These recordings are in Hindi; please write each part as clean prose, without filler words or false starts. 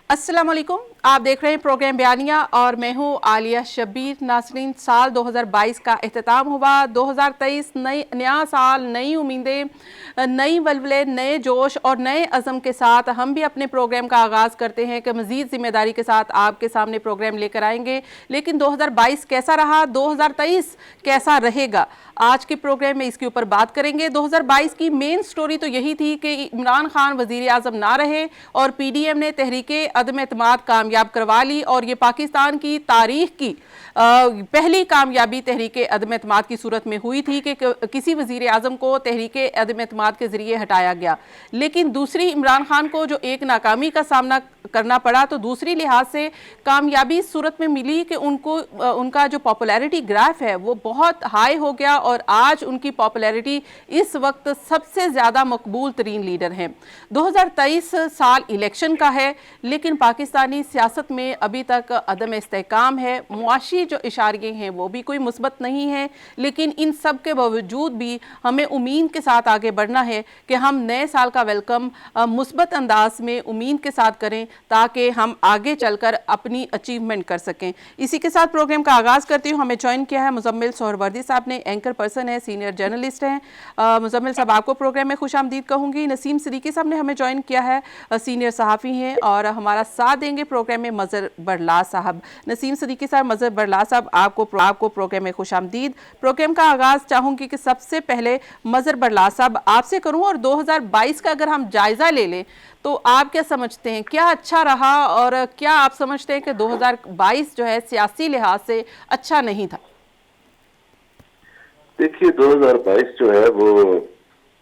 अस्सलाम वालेकुम। आप देख रहे हैं प्रोग्राम बयानिया और मैं हूं आलिया शब्बीर। नाज़रीन, साल 2022 का इख्तिताम हुआ। 2023 नया साल, नई उम्मीदें, नई वल्वले, नए जोश और नए अज़म के साथ हम भी अपने प्रोग्राम का आगाज़ करते हैं कि मज़ीद ज़िम्मेदारी के साथ आपके सामने प्रोग्राम लेकर आएंगे। लेकिन 2022 कैसा रहा, 2023 कैसा रहेगा, आज के प्रोग्राम में इसके ऊपर बात करेंगे। 2022 की मेन स्टोरी तो यही थी कि इमरान खान वज़ीर आज़म ना रहे और PDM ने तहरीके अदम एतमाद कामयाब करवा ली और ये पाकिस्तान की तारीख की पहली कामयाबी तहरीके अदम एतमाद की सूरत में हुई थी कि किसी वज़ीर आज़म को तहरीके अदम एतमाद के ज़रिए हटाया गया। लेकिन दूसरी, इमरान खान को जो एक नाकामी का सामना करना पड़ा, तो दूसरी लिहाज से कामयाबी इस सूरत में मिली कि उनको उनका जो पॉपुलैरिटी ग्राफ है वो बहुत हाई हो गया और आज उनकी पॉपुलैरिटी इस वक्त सबसे ज़्यादा मकबूल तरीन लीडर हैं। 2023 साल इलेक्शन का है, लेकिन पाकिस्तानी सियासत में अभी तक अदम इस्तेहकाम है। मुआशी जो इशारे हैं वो भी कोई मुस्बत नहीं है, लेकिन इन सब के बावजूद भी हमें उम्मीद के साथ आगे बढ़ना है कि हम नए साल का वेलकम मुस्बत अंदाज में उम्मीद के साथ करें ताकि हम आगे चलकर अपनी अचीवमेंट कर सकें। इसी के साथ प्रोग्राम का आगाज़ करती हूँ। हमें ज्वाइन किया है मुजम्मिल सोहरवर्दी साहब ने, एंकर पर्सन है, सीनियर जर्नलिस्ट हैं। मुजम्मिल साहब, आपको प्रोग्राम में खुश आमदीद कहूँगी। नसीम सिद्दीकी साहब ने हमें ज्वाइन किया है, सीनियर सहाफ़ी हैं और हमारा साथ देंगे प्रोग्राम में मज़हर बरला साहब। नसीम सिद्दीकी साहब, मज़हर बरला साहब, आपको प्रोग्राम में खुश आमदीद। प्रोग्राम का आगाज़ चाहूँगी कि सबसे पहले मज़हर बरला साहब आपसे करूँ और 2022 का अगर हम जायज़ा ले लें तो आप क्या समझते हैं, क्या अच्छा रहा और क्या आप समझते हैं कि 2022 जो है सियासी लिहाज से अच्छा नहीं था? देखिए, 2022 जो है वो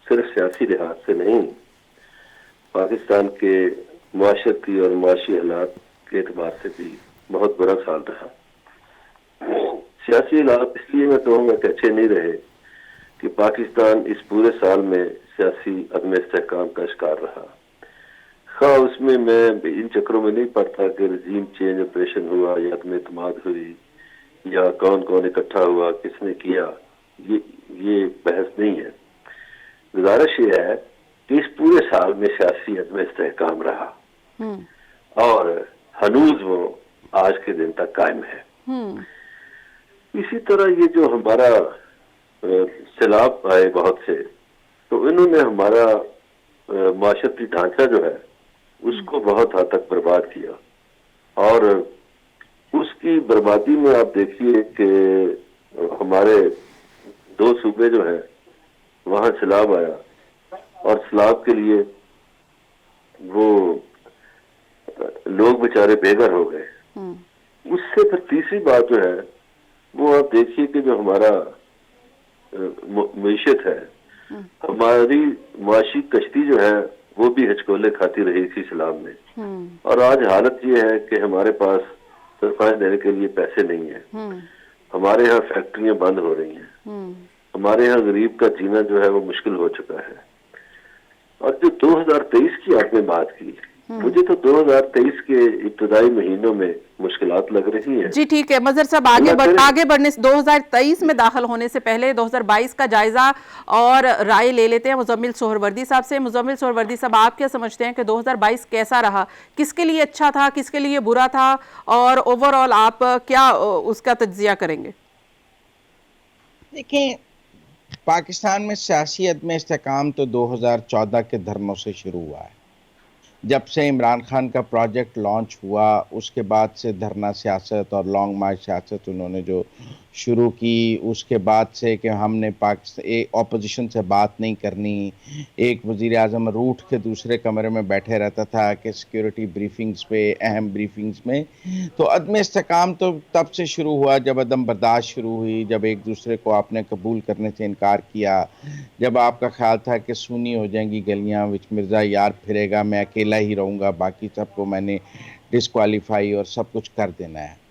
सिर्फ सियासी लिहाज से नहीं, पाकिस्तान के मुआशरती और मुआशी हालात के एतबार से भी बहुत बुरा साल रहा। सियासी हालात इसलिए मैं कहूँगा कि अच्छे नहीं रहे कि पाकिस्तान इस पूरे साल में सियासी अदम इस्तेहकाम का शिकार रहा। हाँ, उसमें मैं इन चक्रों में नहीं पड़ता कि रजीम चेंज ऑपरेशन हुआ या अदम एतमाद हुई या कौन कौन इकट्ठा हुआ, किसने किया, ये बहस नहीं है। गुजारिश ये है कि इस पूरे साल में सियासी अदम इस्तेहकाम रहा और हनूज वो आज के दिन तक कायम है। इसी तरह ये जो हमारा सैलाब आए बहुत से, तो इन्होंने हमारा माशरती ढांचा जो है उसको बहुत हद तक बर्बाद किया और उसकी बर्बादी में आप देखिए कि हमारे 2 सूबे जो है वहां सैलाब आया और सैलाब के लिए वो लोग बेचारे बेघर हो गए। उससे फिर तीसरी बात जो है वो आप देखिए कि जो हमारा मईशत है, हमारी मुआशी कश्ती जो है वो भी हचकोले खाती रही इसी सैलाब में। और आज हालत ये है कि हमारे पास सरफराज देने के लिए पैसे नहीं है। हमारे यहाँ फैक्ट्रियां बंद हो रही हैं। हमारे यहाँ गरीब का जीना जो है वो मुश्किल हो चुका है। और जो 2023 की आपने बात की, मुझे तो 2023 के इब्तदाई महीनों में मुश्किलात लग रही हैं। जी ठीक है मज़हर साहब, आगे बढ़ने से 2023 में दाखिल होने से पहले 2022 का जायजा और राय ले लेते हैं मुजम्मिल सोहरवर्दी साहब से। मुजम्मिल सोहरवर्दी साहब, आप क्या समझते हैं कि 2022 कैसा रहा, किसके लिए अच्छा था, किसके लिए बुरा था और ओवरऑल आप क्या उसका तज्जिया करेंगे? देखिए, पाकिस्तान में सियासी अदम इस्तेहकाम तो 2014 के धरनों से शुरू हुआ है। जब से इमरान खान का प्रोजेक्ट लॉन्च हुआ उसके बाद से धरना सियासत और लॉन्ग मार्च सियासत उन्होंने जो शुरू की, उसके बाद से कि हमने पाकिस्तान ऑपोजिशन से बात नहीं करनी, एक वज़ीर आज़म रूठ के दूसरे कमरे में बैठे रहता था कि सिक्योरिटी ब्रीफिंग्स पे, अहम ब्रीफिंग्स में। तो अदम इस्तेहकाम तो तब से शुरू हुआ जब अदम बर्दाश्त शुरू हुई, जब एक दूसरे को आपने कबूल करने से इनकार किया, जब आपका ख्याल था कि सुनी हो जाएंगी गलियां, विच मिर्ज़ा यार फिरेगा, मैं अकेला ही रहूँगा, बाकी सबको मैंने डिस्क्वालीफाई और सब कुछ कर देना है।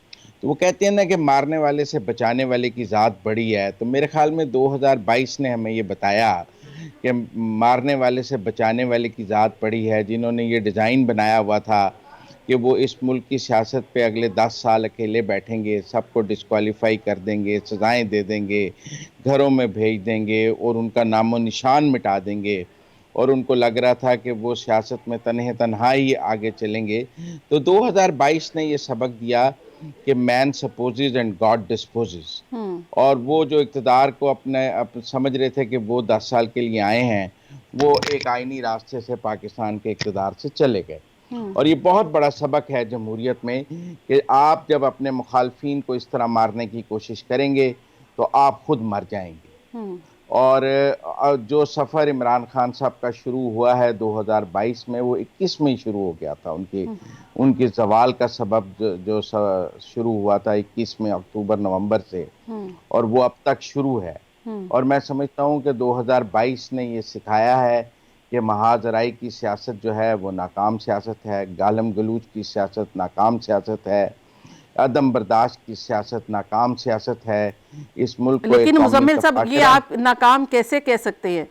तो वो कहते हैं ना कि मारने वाले से बचाने वाले की ज़ात बड़ी है। तो मेरे ख्याल में 2022 ने हमें ये बताया कि मारने वाले से बचाने वाले की ज़ात बड़ी है। जिन्होंने ये डिज़ाइन बनाया हुआ था कि वो इस मुल्क की सियासत पे अगले 10 साल अकेले बैठेंगे, सबको डिस्क्वालीफाई कर देंगे, सज़ाएं दे देंगे, घरों में भेज देंगे और उनका नामो निशान मिटा देंगे, और उनको लग रहा था कि वो सियासत में तन्हे तन्हा ही आगे चलेंगे। तो 2022 ने ये सबक दिया कि man spouses and God disposes. और वो जो इक़्तिदार को अपने समझ रहे थे कि वो 10 साल के लिए आए हैं, वो एक आईनी रास्ते से पाकिस्तान के इक़्तिदार से चले गए। और ये बहुत बड़ा सबक है जमहूरियत में कि आप जब अपने मुखालफीन को इस तरह मारने की कोशिश करेंगे तो आप खुद मर जाएंगे। और जो सफ़र इमरान खान साहब का शुरू हुआ है 2022 में, वो 21 में ही शुरू हो गया था। उनके जवाल का सबब जो शुरू हुआ था 21 में अक्टूबर नवंबर से, और वो अब तक शुरू है। और मैं समझता हूँ कि 2022 ने ये सिखाया है कि महाजराई की सियासत जो है वो नाकाम सियासत है, गालम गलूच की सियासत नाकाम सियासत है, अदम बर्दाश्त की सियासत नाकाम सियासत है। इस मुल्क को लेकिन मुजम्मिल साहब, ये आप नाकाम कैसे कह सकते हैं?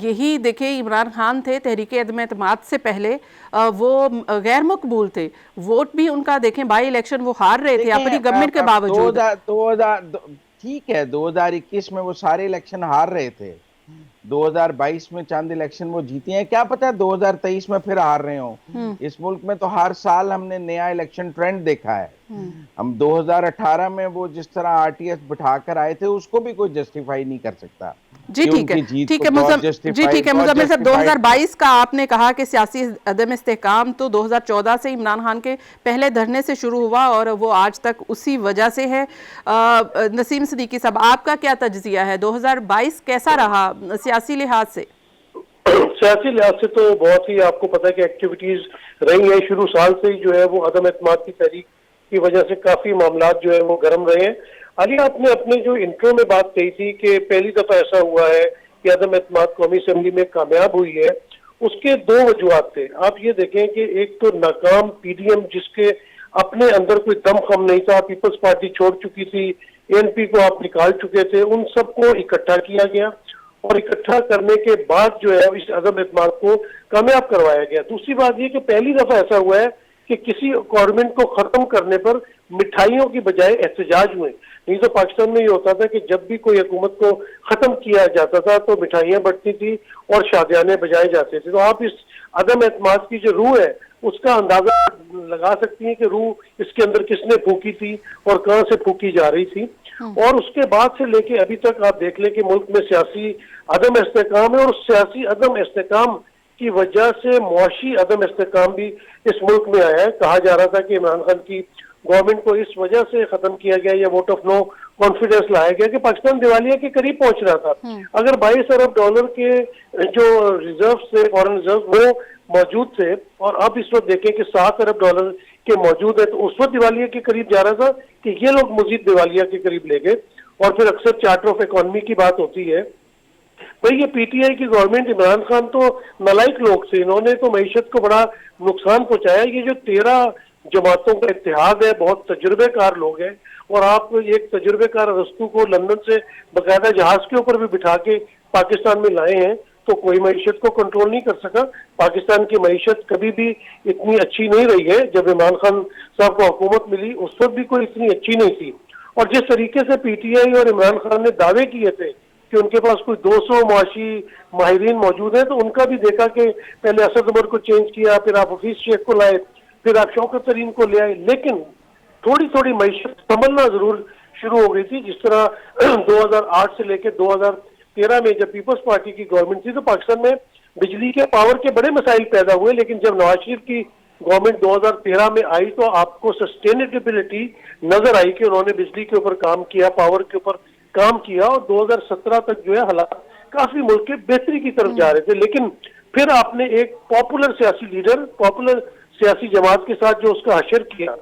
यही देखिए, इमरान खान थे तहरीक अदम एतमाद से पहले, वो गैर मकबूल थे। वोट भी उनका देखें, बाई इलेक्शन वो हार रहे थे अपनी गवर्नमेंट के बावजूद। 2000 ठीक है, 2021 में वो सारे इलेक्शन हार रहे थे, 2022 में चंद इलेक्शन वो जीती हैं, क्या पता 2023 में फिर हार रहे हो। इस मुल्क में तो हर साल हमने नया इलेक्शन ट्रेंड देखा है। हम 2018 में वो जिस तरह आरटीएस बिठाकर आए थे उसको भी कोई जस्टिफाई नहीं कर सकता। जी ठीक है, ठीक है मुजम्मिल साहब, 2022 का आपने कहा कि सियासी अदम इस्तेहकाम तो 2014 से इमरान खान के पहले धरने से शुरू हुआ और वो आज तक उसी वजह से है। नसीम सिद्दीकी साहब, आपका क्या तज्जिया है? 2022 कैसा रहा सियासी लिहाज से? सियासी लिहाज से तो बहुत ही, आपको पता है कि एक्टिविटीज रही है शुरू साल से ही, जो है वो अदम एतमाद की तहरीक की वजह से काफी मामला जो है वो गर्म रहे हैं। अली, आपने अपने जो इंट्रो में बात कही थी कि पहली दफा ऐसा हुआ है कि अदम एतमाद कौमी असेंबली में कामयाब हुई है, उसके दो वजूहत थे। आप ये देखें कि एक तो नाकाम पीडीएम, जिसके अपने अंदर कोई दमखम नहीं था, पीपल्स पार्टी छोड़ चुकी थी, एएनपी को आप निकाल चुके थे, उन सबको इकट्ठा किया गया और इकट्ठा करने के बाद जो है इस अदम एतमाद को कामयाब करवाया गया। दूसरी बात यह कि पहली दफा ऐसा हुआ है कि किसी गवर्नमेंट को खत्म करने पर मिठाइयों की बजाय एहतजाज हुए। नहीं तो पाकिस्तान में ये होता था कि जब भी कोई हुकूमत को खत्म किया जाता था तो मिठाइयां बंटती थी और शादियाने बजाए जाते थे। तो आप इस अदम एतमाद की जो रूह है उसका अंदाजा लगा सकती हैं कि रूह इसके अंदर किसने फूकी थी और कहां से फूकी जा रही थी। और उसके बाद से लेके अभी तक आप देख लें कि मुल्क में सियासी अदम इस्तेहकाम है, और सियासी अदम इस्तेहकाम की वजह से मुआशी अदम इस्तेहकाम भी इस मुल्क में आया है। कहा जा रहा था कि इमरान खान की गवर्नमेंट को इस वजह से खत्म किया गया, या वोट ऑफ नो कॉन्फिडेंस लाया गया कि पाकिस्तान दिवालिया के करीब पहुंच रहा था। अगर 22 अरब डॉलर के जो रिजर्व थे, फॉरेन रिजर्व, वो मौजूद थे, और अब इस वक्त देखें कि 7 अरब डॉलर के मौजूद है, तो उस वक्त दिवालिया के करीब जा रहा था कि ये लोग मजीद दिवालिया के करीब ले गए। और फिर अक्सर चार्टर ऑफ इकोनॉमी की बात होती है। भाई, ये पीटीआई की गवर्नमेंट, इमरान खान तो नालायक लोग थे, इन्होंने तो मईशत को बड़ा नुकसान पहुंचाया। ये जो 13 जमातों का इत्तेहाद है, बहुत तजुर्बेकार लोग हैं, और आप एक तजुर्बेकार अरस्तु को लंदन से बाकायदा जहाज के ऊपर भी बिठा के पाकिस्तान में लाए हैं, तो कोई मईशत को कंट्रोल नहीं कर सका। पाकिस्तान की मईशत कभी भी इतनी अच्छी नहीं रही है। जब इमरान खान साहब को हुकूमत मिली उस वक्त भी कोई इतनी अच्छी नहीं थी। और जिस तरीके से पीटीआई और इमरान खान ने दावे किए थे कि उनके पास कोई 200 मुआशी माहिरीन मौजूद हैं, तो उनका भी देखा कि पहले असद उमर को चेंज किया, फिर आप हफीज शेख को लाए, फिर आप शौकत तरीन को ले आए, लेकिन थोड़ी थोड़ी मईशत संभलना जरूर शुरू हो गई थी। जिस तरह 2008 से लेकर 2013 में जब पीपल्स पार्टी की गवर्नमेंट थी तो पाकिस्तान में बिजली के पावर के बड़े मसाइल पैदा हुए, लेकिन जब नवाज शरीफ की गवर्नमेंट 2013 में आई तो आपको सस्टेनेबिलिटी नजर आई कि उन्होंने बिजली के ऊपर काम किया, पावर के ऊपर काम किया, और 2017 तक जो है हालात काफी मुल्क के बेहतरी की तरफ जा रहे थे। लेकिन फिर आपने एक पॉपुलर सियासी लीडर, पॉपुलर सियासी जमात के साथ जो उसका हशर किया,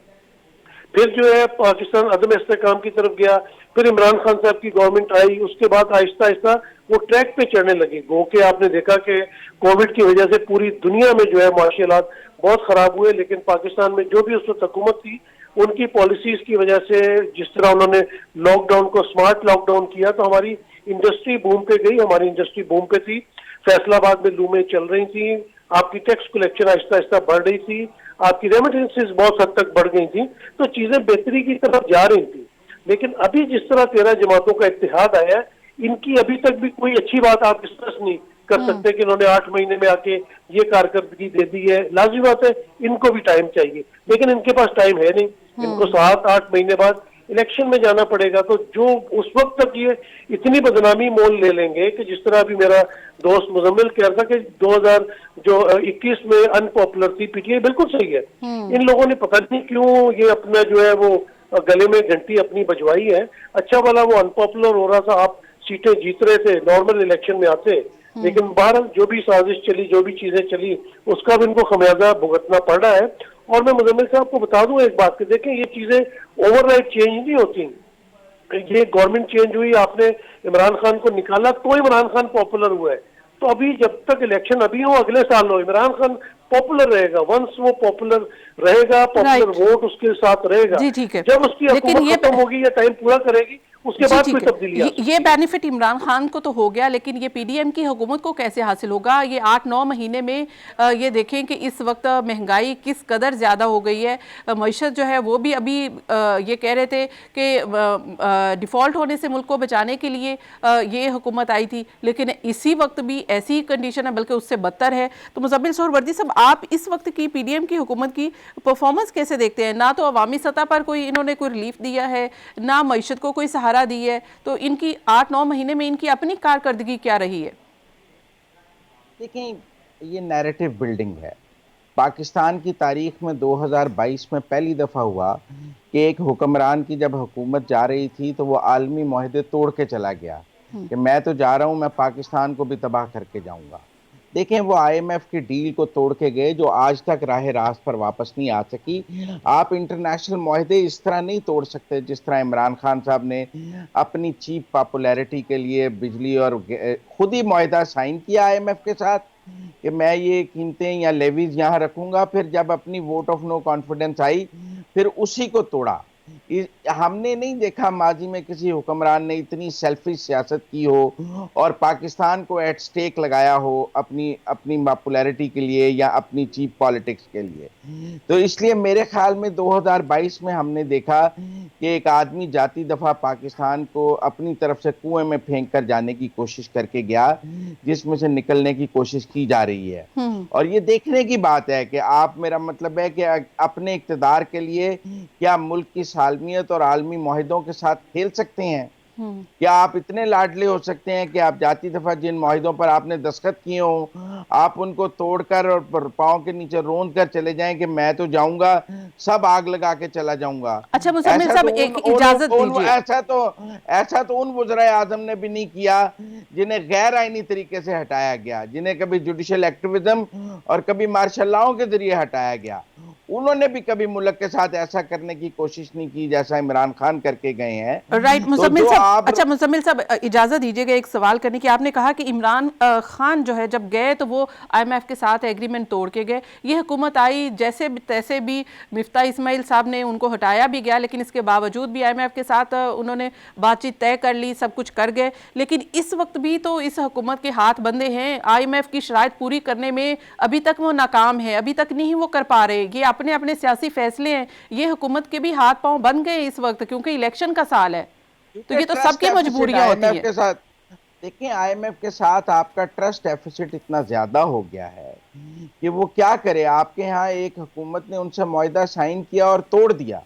फिर जो है पाकिस्तान अदम इस्तेहकाम की तरफ गया, फिर इमरान खान साहब की गवर्नमेंट आई, उसके बाद आहिस्ता आहिस्ता वो ट्रैक पे चढ़ने लगी। गो के आपने देखा कि कोविड की वजह से पूरी दुनिया में जो है माशी हालात बहुत खराब हुए, लेकिन पाकिस्तान में जो भी उस वक्त हुकूमत थी उनकी पॉलिसीज की वजह से, जिस तरह उन्होंने लॉकडाउन को स्मार्ट लॉकडाउन किया, तो हमारी इंडस्ट्री बूम पे गई। हमारी इंडस्ट्री बूम पे थी, फैसलाबाद में लूमें चल रही थी, आपकी टैक्स कलेक्शन आहिस्ता आहिस्ता बढ़ रही थी, आपकी रेमिटेंसेस बहुत हद तक बढ़ गई थी, तो चीजें बेहतरी की तरफ जा रही थी। लेकिन अभी जिस तरह 13 जमातों का इत्तेहाद आया है, इनकी अभी तक भी कोई अच्छी बात आप डिस्कस नहीं कर सकते कि इन्होंने 8 महीने में आके ये कारकर्दगी दे दी है। लाजमी बात है इनको भी टाइम चाहिए, लेकिन इनके पास टाइम है नहीं। इनको 7-8 महीने बाद इलेक्शन में जाना पड़ेगा, तो जो उस वक्त तक ये इतनी बदनामी मोल ले लेंगे कि जिस तरह अभी मेरा दोस्त मुजम्मिल कह रहा था कि 2021 में अनपॉपुलर थी पीटीआई, बिल्कुल सही है। इन लोगों ने पता नहीं क्यों ये अपना जो है वो गले में घंटी अपनी बजवाई है। अच्छा वाला वो अनपॉपुलर हो रहा था, आप सीटें जीत रहे थे, नॉर्मल इलेक्शन में आते, लेकिन बहरहाल जो भी साजिश चली, जो भी चीजें चली, उसका भी इनको खमियाजा भुगतना पड़ रहा है। और मैं मुजम्मिल साहब को बता दूं एक बात कि देखें ये चीजें ओवरनाइट चेंज नहीं होती। ये गवर्नमेंट चेंज हुई, आपने इमरान खान को निकाला तो इमरान खान पॉपुलर हुआ है। तो अभी जब तक इलेक्शन अभी हो, अगले साल हो, इमरान खान पॉपुलर रहेगा। वंस वो पॉपुलर रहेगा, पॉपुलर वोट उसके साथ रहेगा। जी ठीक है, जब उसकी हुकूमत खत्म होगी या टाइम पूरा करेगी, उसके बाद कोई तब्दीली ये बेनिफिट इमरान खान को तो हो गया, लेकिन ये पीडीएम की हुकूमत को कैसे हासिल होगा? ये 8-9 महीने में ये देखें कि इस वक्त महंगाई किस कदर ज़्यादा हो गई है। मईशत जो है वो भी अभी ये कह रहे थे कि डिफ़ॉल्ट होने से मुल्क को बचाने के लिए ये हुकूमत आई थी, लेकिन इसी वक्त भी ऐसी कंडीशन है, बल्कि उससे बदतर है। तो मुज़म्मिल सोहरवर्दी साहब, आप इस वक्त की पीडीएम की हुकूमत की परफॉर्मेंस कैसे देखते हैं? ना तो अवामी सतह पर इन्होंने कोई रिलीफ दिया है, ना मईशत को कोई सहारा दी है, तो इनकी 8-9 महीने में इनकी अपनी कारकर्दगी क्या रही है? देखिए, ये नैरेटिव बिल्डिंग है। पाकिस्तान की तारीख में 2022 में पहली दफा हुआ कि एक हुक्मरान की जब हुकूमत जा रही थी तो वो आलमी मुआहदे तोड़ के चला गया कि मैं तो जा रहा हूं, मैं पाकिस्तान को भी तबाह करके जाऊंगा। देखें, वो आईएमएफ की डील को तोड़ के गए जो आज तक राह रास्त पर वापस नहीं आ सकी। आप इंटरनेशनल मुआहदे इस तरह नहीं तोड़ सकते जिस तरह इमरान खान साहब ने अपनी चीप पॉपुलैरिटी के लिए बिजली और खुद ही मुआहदा साइन किया आईएमएफ के साथ कि मैं ये कीमतें या लेवीज यहाँ रखूंगा। फिर जब अपनी वोट ऑफ नो कॉन्फिडेंस आई, फिर उसी को तोड़ा। हमने नहीं देखा माजी में किसी हुक्मरान ने इतनी सेल्फिश सियासत की हो और पाकिस्तान को एट स्टेक लगाया हो अपनी पॉपुलैरिटी के लिए या अपनी चीप पॉलिटिक्स के लिए। तो इसलिए मेरे ख्याल में 2022 में हमने देखा कि एक आदमी जाती दफा पाकिस्तान को अपनी तरफ से कुएं में फेंक कर जाने की कोशिश करके गया, जिसमें से निकलने की कोशिश की जा रही है। और ये देखने की बात है कि आप, मेरा मतलब है कि अपने इक़्तिदार के लिए क्या मुल्क की सालमियत और आलमी मुआहिदों के साथ खेल सकते हैं? क्या आप इतने लाडले हो सकते हैं कि आप जाती दफा जिन मुआहिदों पर आपने दस्तखत किए हो आप उनको तोड़कर और पांव के नीचे रोंद कर चले जाएं कि मैं तो जाऊंगा, सब आग लगा के चला जाऊंगा? अच्छा मुज़म्मिल साहब, एक इजाजत दीजिए। ऐसा तो उन वज़राए आज़म ने भी नहीं किया जिन्हें गैर आईनी तरीके से हटाया गया, जिन्हें कभी जुडिशल एक्टिविज्म और कभी मार्शल लॉ के जरिए हटाया गया। उन्होंने भी कभी मुल्क के साथ ऐसा करने की कोशिश नहीं की जैसा इमरान खान करके गए हैं। राइट मुज़म्मिल साहब, अच्छा मुज़म्मिल साहब इजाज़त दीजिएगा एक सवाल करने की। आपने कहा कि इमरान खान जो है जब गए तो वो आईएमएफ के साथ एग्रीमेंट तोड़ के गए। ये हुकूमत आई जैसे तैसे भी, मिफ्ता इस्माइल साहब ने उनको हटाया भी गया, लेकिन इसके बावजूद भी आईएमएफ के साथ उन्होंने बातचीत तय कर ली, सब कुछ कर गए। लेकिन इस वक्त भी तो इस हुकूमत के हाथ बंधे हैं, आईएमएफ की शराइत पूरी करने में अभी तक वो नाकाम है, अभी तक नहीं वो कर पा रहे। ये अपने अपने सियासी फैसले हैं, ये हुकूमत के भी हाथ पांव बन गए इस वक्त, क्योंकि इलेक्शन का साल है। तो ये तो सबकी मजबूरियां होती हैं। देखिए, आईएमएफ के साथ आपका ट्रस्ट डेफिसिट इतना ज्यादा हो गया है कि वो क्या करे। आपके यहाँ एक हुकूमत ने उनसे मुआहदा साइन किया और तोड़ दिया।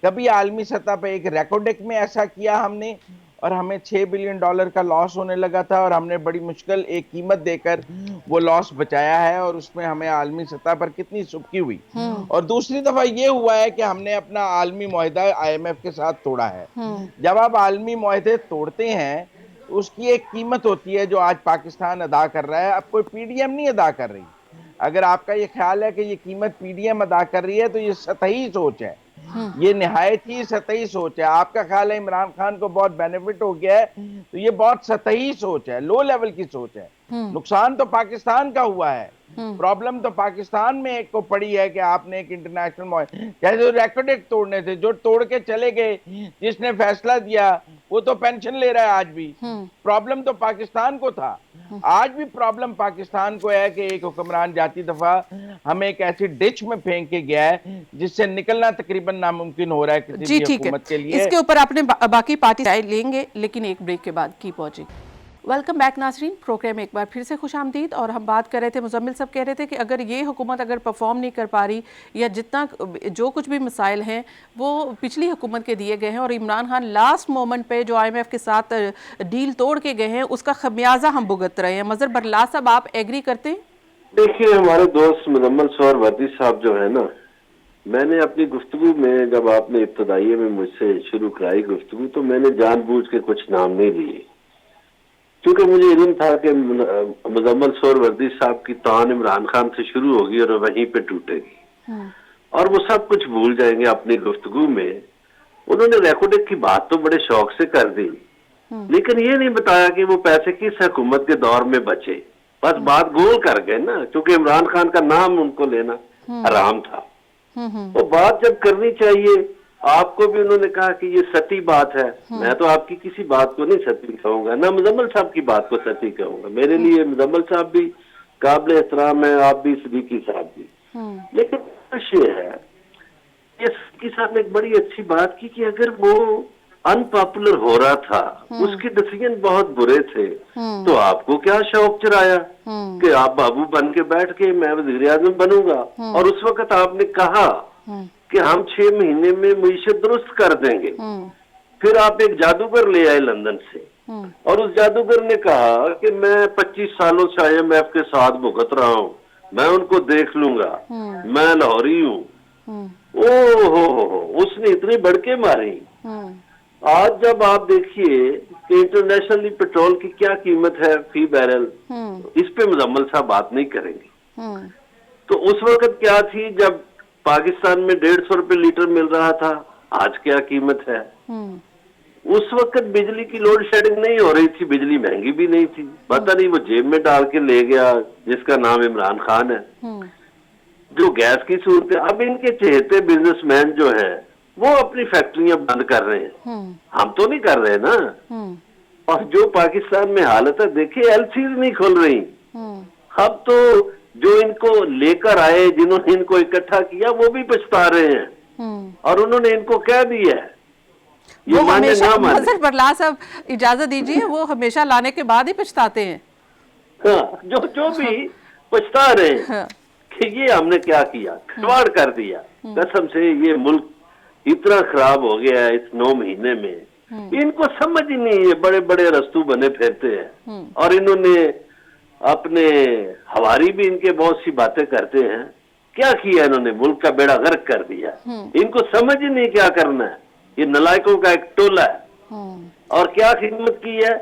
कभी आलमी सतह पर एक रेकोडेक में ऐसा किया हमने और हमें $6 बिलियन का लॉस होने लगा था और हमने बड़ी मुश्किल एक कीमत देकर वो लॉस बचाया है और उसमें हमें आलमी सतह पर कितनी सुबकी हुई। और दूसरी दफा ये हुआ है कि हमने अपना आलमी मुआहदा आईएमएफ के साथ तोड़ा है। जब आप आलमी मुआहदे तोड़ते हैं उसकी एक कीमत होती है जो आज पाकिस्तान अदा कर रहा है, अब कोई पीडीएम नहीं अदा कर रही। अगर आपका ये ख्याल है कि ये कीमत पीडीएम अदा कर रही है तो ये सतही सोच है, ये निहायत ही सतही सोच है। आपका ख्याल है इमरान खान को बहुत बेनिफिट हो गया है, तो ये बहुत सतही सोच है, लो लेवल की सोच है। नुकसान तो पाकिस्तान का हुआ है, प्रॉब्लम तो पाकिस्तान में एक को पड़ी है कि आपने एक इंटरनेशनल जैसे रेकॉर्ड तोड़ने थे, जो तोड़ के चले गए, जिसने फैसला दिया वो तो पेंशन ले रहा है आज भी। प्रॉब्लम तो पाकिस्तान को था, आज भी प्रॉब्लम पाकिस्तान को है कि एक हुक्मरान जाती दफा हमें एक ऐसी डिच में फेंक के गया है जिससे निकलना तकरीबन नामुमकिन हो रहा है किसी भी हुकूमत के लिए। इसके ऊपर आपने बाकी पार्टी राय लेंगे, लेकिन एक ब्रेक के बाद की पहुंची। वेलकम बैक नाजरीन, प्रोग्राम एक बार फिर से खुशामदीद। और हम बात कर रहे थे, मुजम्मिल साहब कह रहे थे कि अगर ये हुकूमत अगर परफॉर्म नहीं कर पा रही या जितना जो कुछ भी मसाइल हैं वो पिछली हुकूमत के दिए गए हैं और इमरान खान लास्ट मोमेंट पे जो IMF के साथ डील तोड़ के गए हैं उसका खमियाजा हम भुगत रहे हैं। मजहर बरला साहब, आप एग्री करते हैं? देखिए, हमारे दोस्त मुजम्मिल सौरवर्दी साहब जो है ना, मैंने अपनी गुफ्तगू में, जब आपने इब्तदाइये में मुझसे शुरू कराई गुफ्तगू, तो मैंने जानबूझ के कुछ नाम नहीं लिए, क्योंकि मुझे इल्म था कि मुजम्मिल सौरवर्दी साहब की तान इमरान खान से शुरू होगी और वहीं पे टूटेगी और वो सब कुछ भूल जाएंगे अपनी गुफ्तगू में। उन्होंने रेकॉर्डिंग की बात तो बड़े शौक से कर दी, लेकिन ये नहीं बताया कि वो पैसे किस हुकूमत के दौर में बचे। बस बात गोल कर गए ना, क्योंकि इमरान खान का नाम उनको लेना हराम था। तो बात जब करनी चाहिए, आपको भी उन्होंने कहा कि ये सती बात है। मैं तो आपकी किसी बात को नहीं सती कहूंगा, ना मुजम्मिल साहब की बात को सती कहूंगा। मेरे लिए मुजम्मिल साहब भी काबिल एहतराम है, आप भी, सिद्दीकी साहब भी। लेकिन ये है, ये सिद्दीकी साहब ने एक बड़ी अच्छी बात की कि अगर वो अनपॉपुलर हो रहा था, उसके डिसीजन बहुत बुरे थे, तो आपको क्या शौक चुराया कि आप बाबू बन के बैठ के मैं वज़ीर आज़म बनूंगा। और उस वक्त आपने कहा कि हम 6 महीने में मईशत दुरुस्त कर देंगे। फिर आप एक जादूगर ले आए लंदन से और उस जादूगर ने कहा कि मैं 25 सालों से IMF के साथ भुगत रहा हूँ, मैं उनको देख लूंगा, मैं लाहौरी हूँ। ओ उसने इतनी बड़के मारी। आज जब आप देखिए कि इंटरनेशनली पेट्रोल की क्या कीमत है फी बैरल, इस पे मुजम्मिल साहब बात नहीं करेंगे। तो उस वक्त क्या थी जब पाकिस्तान में 150 रुपए लीटर मिल रहा था, आज क्या कीमत है? उस वक्त बिजली की लोड शेडिंग नहीं हो रही थी, बिजली महंगी भी नहीं थी। पता नहीं वो जेब में डाल के ले गया जिसका नाम इमरान खान है। जो गैस की सूरत है, अब इनके चहेते बिजनेसमैन जो है वो अपनी फैक्ट्रियां बंद कर रहे हैं, हम तो नहीं कर रहे ना। और जो पाकिस्तान में हालत है, देखिए LCs नहीं खुल रही। अब तो जो इनको लेकर आए, जिन्होंने इनको इकट्ठा किया, वो भी पछता रहे हैं और उन्होंने इनको कह दिया है वो हमेशा, मजहर बरला साहब इजाजत दीजिए, वो हमेशा लाने के बाद ही पछताते हैं। हाँ, जो भी पछता रहे हैं कि ये हमने क्या किया, खिलवाड़ कर दिया। कसम से ये मुल्क इतना खराब हो गया है इस 9 महीने में, इनको समझ ही नहीं है। बड़े बड़े रस्तू बने फिरते हैं और इन्होंने अपने हवारी भी इनके बहुत सी बातें करते हैं। क्या किया इन्होंने? मुल्क का बेड़ा गर्क कर दिया। इनको समझ ही नहीं क्या करना है। ये नलायकों का एक टोला है। और क्या खिदमत की है?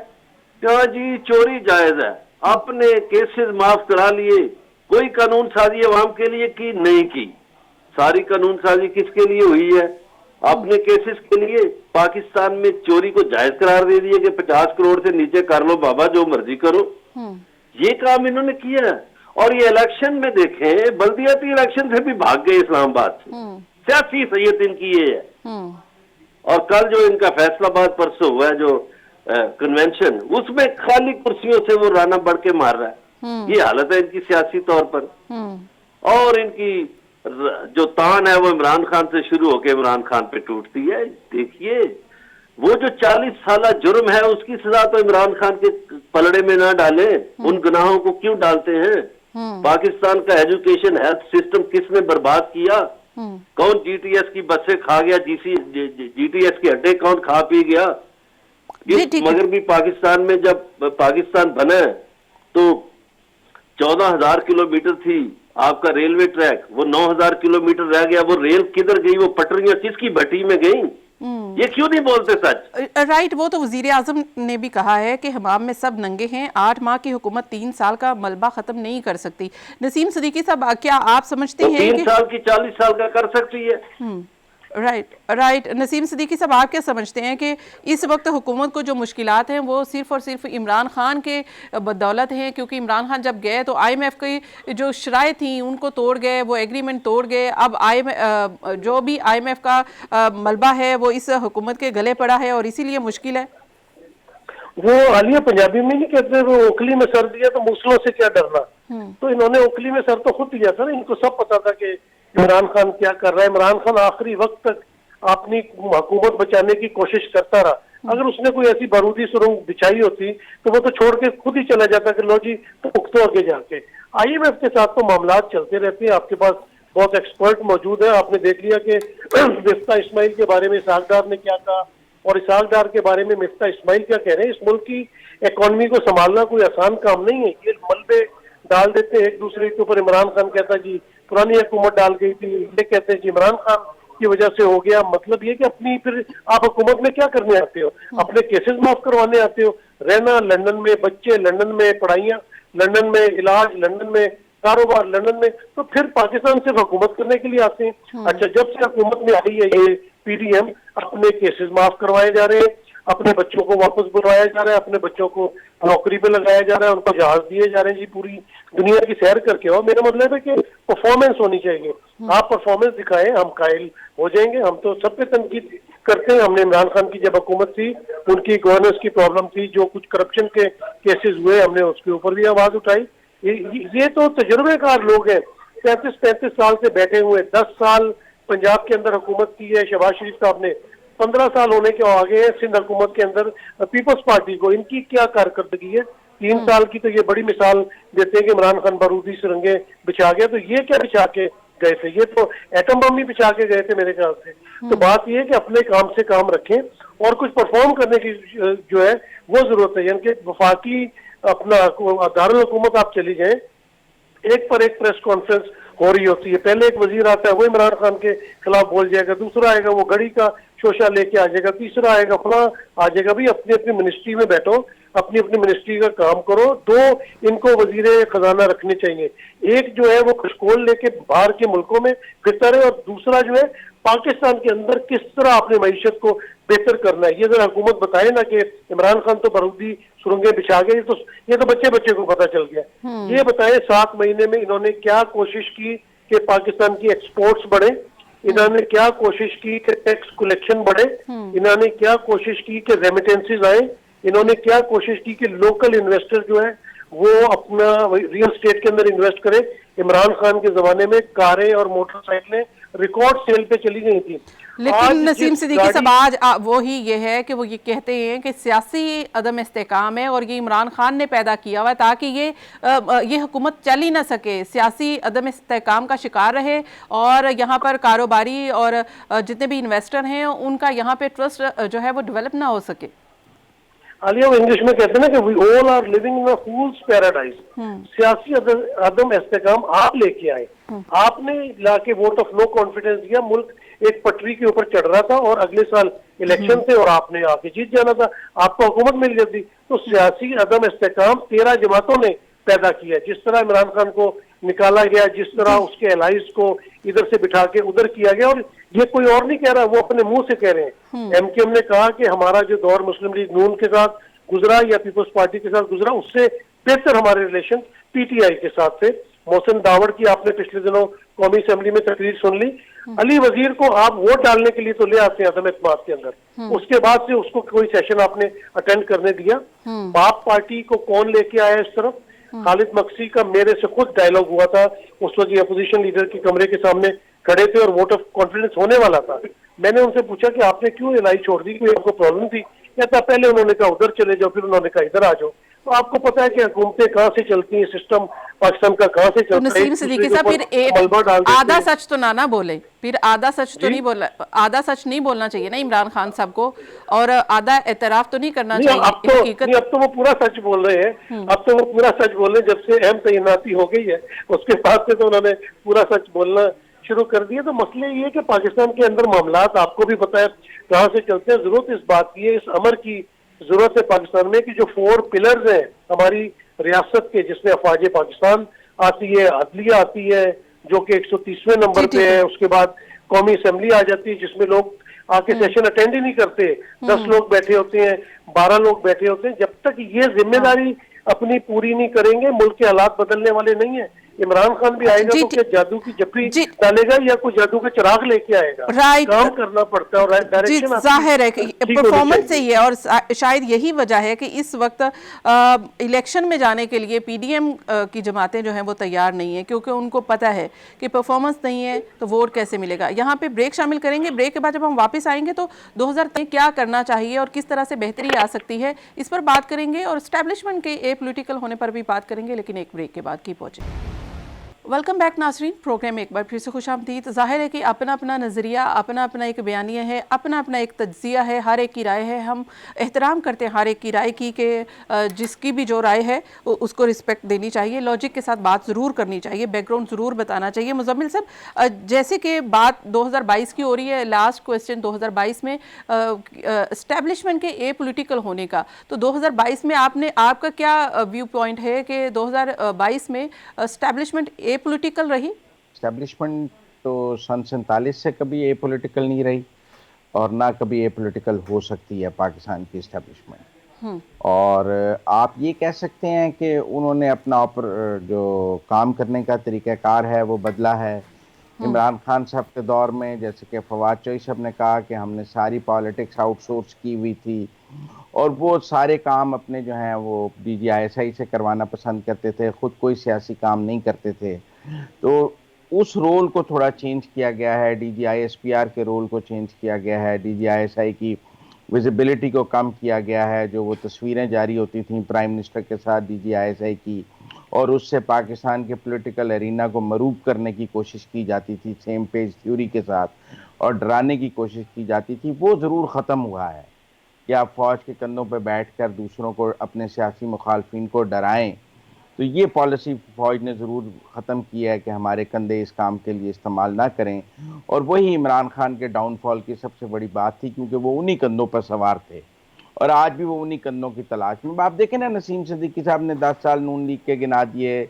क्या जी, चोरी जायज है, अपने केसेस माफ करा लिए, कोई कानून साजी अवाम के लिए की नहीं की। सारी कानून साजी किसके लिए हुई है? अपने केसेस के लिए। पाकिस्तान में चोरी को जायज करार दे दिए कि 50 करोड़ से नीचे कर लो बाबा, जो मर्जी करो। ये काम इन्होंने किया। और ये इलेक्शन में देखें, बल्दियाती इलेक्शन से भी भाग गए इस्लामाबाद से। सियासी सैयद इनकी ये है। और कल जो इनका फैसलाबाद परसों हुआ है जो कन्वेंशन, उसमें खाली कुर्सियों से वो राना बढ़ के मार रहा है। ये हालत है इनकी सियासी तौर पर। और इनकी जो तान है वो इमरान खान से शुरू होकर इमरान खान पे टूटती है। देखिए, वो जो 40 साल जुर्म है उसकी सजा तो इमरान खान के पलड़े में ना डाले, उन गुनाहों को क्यों डालते हैं? पाकिस्तान का एजुकेशन हेल्थ सिस्टम किसने बर्बाद किया? कौन GTS की बसें खा गया? GTS के अड्डे कौन खा पी गया? इस मगरबी पाकिस्तान में जब पाकिस्तान बना तो 14,000 किलोमीटर थी आपका रेलवे ट्रैक, वो 9,000 किलोमीटर रह गया। वो रेल किधर गई? वो पटरियां किसकी भट्टी में गई? ये क्यों नहीं बोलते सच? राइट, वो तो वजीर आजम ने भी कहा है कि हमाम में सब नंगे हैं, 8 माह की हुकूमत 3 साल का मलबा खत्म नहीं कर सकती। नसीम सिद्दीकी साहब, क्या आप समझते हैं 3 साल की 40 साल का कर सकती है? राइट। नसीम सिद्दीकी साहब, आप क्या समझते हैं कि इस वक्त हुकूमत को जो मुश्किलात हैं वो सिर्फ और सिर्फ इमरान खान के बदौलत हैं? क्योंकि इमरान खान जब गए तो IMF की जो शराइ थी उनको तोड़ गए, वो एग्रीमेंट तोड़ गए। अब जो भी IMF का मलबा है वो इस हुकूमत के गले पड़ा है और इसीलिए मुश्किल है। वो आलिया पंजाबी में नहीं कहते, वो ओखली में सर दिया तो मूसलों से क्या डरना। तो इन्होंने ओखली में सर तो खुद दिया था ना। इनको सब पता था कि इमरान खान क्या कर रहा है। इमरान खान आखिरी वक्त तक अपनी हुकूमत बचाने की कोशिश करता रहा, अगर उसने कोई ऐसी बारूदी सुरंग बिछाई होती तो वो तो छोड़ के खुद ही चला जाता कि लो जी तो पुख्तो आगे जाके। IMF के साथ तो मामला चलते रहते हैं, आपके पास बहुत एक्सपर्ट मौजूद है। आपने देख लिया कि मिफ्ता इस्माइल के बारे में इसहाक डार ने क्या कहा और इसहाक डार के बारे में मिफ्ता इस्माइल क्या कह रहे हैं। इस मुल्क की इकोनॉमी को संभालना कोई आसान काम नहीं है। ये मलबे डाल देते हैं एक दूसरे के ऊपर। इमरान खान कहता जी पुरानी हुकूमत डाल गई थी, ये कहते हैं जी इमरान खान की वजह से हो गया। मतलब ये कि अपनी फिर आप हुकूमत में क्या करने आते हो? अपने केसेस माफ करवाने आते हो। रहना लंदन में, बच्चे लंदन में, पढ़ाइयाँ लंदन में, इलाज लंदन में, कारोबार लंदन में, तो फिर पाकिस्तान सिर्फ हुकूमत करने के लिए आते हैं। अच्छा, जब से हुकूमत में आई है ये PDM, अपने केसेस माफ करवाए जा रहे हैं, अपने बच्चों को वापस बुलवाया जा रहा है, अपने बच्चों को नौकरी पे लगाया जा रहा है, उनको जहाज दिए जा रहे हैं जी पूरी दुनिया की सैर करके। और मेरा मतलब है कि परफॉर्मेंस होनी चाहिए। आप परफॉर्मेंस दिखाएं, हम कायल हो जाएंगे। हम तो सब पे तनकीद करते हैं। हमने इमरान खान की जब हुकूमत थी, उनकी गवर्नेंस की प्रॉब्लम थी, जो कुछ करप्शन के केसेस हुए, हमने उसके ऊपर भी आवाज उठाई। ये तो तजुर्बेकार लोग हैं, 35-35 साल से बैठे हुए। 10 साल पंजाब के अंदर हुकूमत की है शहबाज शरीफ साहब ने, 15 साल होने के आगे है सिंध हुकूमत के अंदर पीपल्स पार्टी को। इनकी क्या कारकर्दगी है? 3 साल की तो ये बड़ी मिसाल देते हैं कि इमरान खान बारूदी सुरंगें बिछा गया। तो ये क्या बिछा के गए थे? ये तो एटम बम ही बिछा के गए थे मेरे ख्याल से। तो बात ये है कि अपने काम से काम रखें और कुछ परफॉर्म करने की जो है वो जरूरत है। यानी कि वफाकी अपना दारुल हुकूमत आप चली जाएं, एक पर एक प्रेस कॉन्फ्रेंस हो रही होती है। पहले एक वजीर आता है, वो इमरान खान के खिलाफ बोल जाएगा, दूसरा आएगा वो घड़ी का शोशा लेके आ जाएगा, तीसरा आएगा फला आ जाएगा। भाई अपनी अपनी मिनिस्ट्री में बैठो, अपनी अपनी मिनिस्ट्री का काम करो। 2 इनको वजीर खजाना रखने चाहिए। एक जो है वो खशकोल लेके बाहर के मुल्कों में फिरता रहे और दूसरा जो है पाकिस्तान के अंदर किस तरह अपनी मईशत को बेहतर करना है। ये जरा हुकूमत बताए ना कि इमरान खान तो बारूदी सुरंगें बिछा गए, ये तो बच्चे बच्चे को पता चल गया। ये बताएं 7 महीने में इन्होंने क्या कोशिश की कि पाकिस्तान की एक्सपोर्ट्स बढ़े, इन्होंने क्या कोशिश की कि टैक्स कलेक्शन बढ़े, इन्होंने क्या कोशिश की कि रेमिटेंसेज आए, इन्होंने क्या कोशिश की कि लोकल इन्वेस्टर जो है वो अपना रियल एस्टेट के अंदर इन्वेस्ट करे। इमरान खान के जमाने में कारें और मोटरसाइकिलें रिकॉर्ड सेल पे चली गई थी। लेकिन नसीम सिद्दीकी साहब आज वो ही ये है कि वो ये कहते हैं कि सियासी अदम इस्तेकाम है और ये इमरान खान ने पैदा किया हुआ है ताकि ये हुकूमत चल ही ना सके, सियासी अदम इस्तेकाम का शिकार रहे और यहाँ पर कारोबारी और जितने भी इन्वेस्टर हैं उनका यहाँ पे ट्रस्ट जो है वो डेवलप ना हो सके। आलिया वो इंग्लिश में कहते हैं ना कि we all are living in a fool's paradise. सियासी अदम इस्तेकाम आप लेके आए, आपने लाके वोट ऑफ नो कॉन्फिडेंस दिया। मुल्क एक पटरी के ऊपर चढ़ रहा था और अगले साल इलेक्शन थे और आपने आके जीत जाना था, आपको हुकूमत मिल जाती। तो सियासी अदम इस्तेकाम 13 जमातों ने पैदा किया। जिस तरह इमरान खान को निकाला गया, जिस तरह उसके एलाइज को इधर से बिठा के उधर किया गया, और ये कोई और नहीं कह रहा, वो अपने मुंह से कह रहे हैं। MKM ने कहा कि हमारा जो दौर मुस्लिम लीग नून के साथ गुजरा या पीपल्स पार्टी के साथ गुजरा, उससे बेहतर हमारे रिलेशन PTI के साथ थे। मोहसिन दावड़ की आपने पिछले दिनों कौमी असेंबली में तकरीर सुन ली। अली वजीर को आप वोट डालने के लिए तो ले आते हैं अदम एतमाद के अंदर, उसके बाद से उसको कोई सेशन आपने अटेंड करने दिया? बाप पार्टी को कौन लेके आया इस तरफ? खालिद मक्सी का मेरे से खुद डायलॉग हुआ था, उस वक्त ये अपोजिशन लीडर के कमरे के सामने खड़े थे और वोट ऑफ कॉन्फिडेंस होने वाला था। मैंने उनसे पूछा कि आपने क्यों एलाई छोड़ दी, कोई आपको प्रॉब्लम थी? कहता पहले उन्होंने कहा उधर चले जाओ, फिर उन्होंने कहा इधर आ जाओ। तो आपको पता है कि हुकूमतें कहाँ से चलती हैं, सिस्टम पाकिस्तान का कहाँ से चलता है। नसीम सिद्दीकी साहब फिर एक आधा सच तो ना बोले, फिर आधा सच तो नहीं बोला, आधा सच नहीं बोलना चाहिए ना इमरान खान साहब को, और आधा एतराफ तो नहीं करना चाहिए। अब तो वो पूरा सच बोल रहे हैं, अब तो वो पूरा सच बोल रहे हैं। जब से अहम तैनाती हो गई है उसके बाद से तो उन्होंने पूरा सच बोलना शुरू कर दिया। तो मसले ये कि पाकिस्तान के अंदर मामलात आपको भी पता है कहाँ से चलते हैं। जरूरत इस बात की है, इस अमर की जरूरत है पाकिस्तान में कि जो 4 पिलर्स हैं हमारी रियासत के, जिसमें अफवाज पाकिस्तान आती है, अदलिया आती है जो कि 130वें नंबर पे है, उसके बाद कौमी असेंबली आ जाती है जिसमें लोग आके सेशन अटेंड ही नहीं करते, 10 लोग बैठे होते हैं, 12 लोग बैठे होते हैं। जब तक ये जिम्मेदारी अपनी पूरी नहीं करेंगे, मुल्क के हालात बदलने वाले नहीं है। इमरान खान भी आएगा जी, तो क्या जादू की जप्पी जी, डालेगा या कोई जादू के चिराग लेके आएगा? राइट। काम करना पड़ता है और जी, डायरेक्शन आपकी जाहिर है कि ठीक होनी परफॉर्मेंस चाहिए। सही है और शायद यही वजह है कि इस वक्त इलेक्शन में जाने के लिए पीडीएम की जमातें जो हैं वो तैयार नहीं है, क्योंकि उनको पता है कि परफॉर्मेंस नहीं है तो वोट कैसे मिलेगा। यहाँ पे ब्रेक शामिल करेंगे, ब्रेक के बाद जब हम वापस आएंगे तो 2023 क्या करना चाहिए और किस तरह से बेहतरी आ सकती है, इस पर बात करेंगे और एस्टैब्लिशमेंट के एपॉलिटिकल होने पर भी बात करेंगे, लेकिन एक ब्रेक के बाद की पहुंचे। वेलकम बैक नाजरीन, प्रोग्राम एक बार फिर से खुशामदीद। ज़ाहिर है कि अपना अपना नज़रिया, अपना अपना एक बयानिया है, अपना अपना एक तज्जिया है, हर एक की राय है। हम एहतराम करते हैं हर एक की राय की कि जिसकी भी जो राय है उसको रिस्पेक्ट देनी चाहिए, लॉजिक के साथ बात ज़रूर करनी चाहिए, बैकग्राउंड ज़रूर बताना चाहिए। मुज़म्मिल साहब, जैसे कि बात 2022 की हो रही है, लास्ट क्वेश्चन 2022 में इस्टेब्लिशमेंट के एपॉलिटिकल होने का, तो 2022 में आपका क्या व्यू पॉइंट है कि 2022 में इस्टेब्लिशमेंट एपॉलिटिकल रही? एस्टेब्लिशमेंट तो सन 47 से कभी एपॉलिटिकल नहीं रही और ना कभी एपॉलिटिकल हो सकती है पाकिस्तान की एस्टेब्लिशमेंट। और आप ये कह सकते हैं कि उन्होंने अपना जो काम करने का तरीक़ाकार है वो बदला है। इमरान खान साहब के दौर में, जैसे कि फवाद चौधरी साहब ने कहा कि हमने सारी पॉलिटिक्स आउटसोर्स की हुई थी और वो सारे काम अपने जो हैं वो DGISI से करवाना पसंद करते थे, ख़ुद कोई सियासी काम नहीं करते थे। तो उस रोल को थोड़ा चेंज किया गया है, DGISPR के रोल को चेंज किया गया है, DGISI की विजिबिलिटी को कम किया गया है। जो वो तस्वीरें जारी होती थीं प्राइम मिनिस्टर के साथ DGISI की, और उससे पाकिस्तान के पॉलिटिकल एरिना को मरूब करने की कोशिश की जाती थी सेम पेज थ्योरी के साथ, और डराने की कोशिश की जाती थी, वो ज़रूर ख़त्म हुआ है कि आप फ़ौज के कंधों पर बैठकर दूसरों को, अपने सियासी मुखालफिन को डराएं। तो ये पॉलिसी फ़ौज ने ज़रूर ख़त्म की है कि हमारे कंधे इस काम के लिए इस्तेमाल ना करें, और वही इमरान खान के डाउनफॉल की सबसे बड़ी बात थी, क्योंकि वो उन्हीं कंधों पर सवार थे और आज भी वो उन्हीं कंधों की तलाश में। आप देखें ना, नसीम सिद्दीकी साहब ने 10 साल नून लीग के गिना दिए,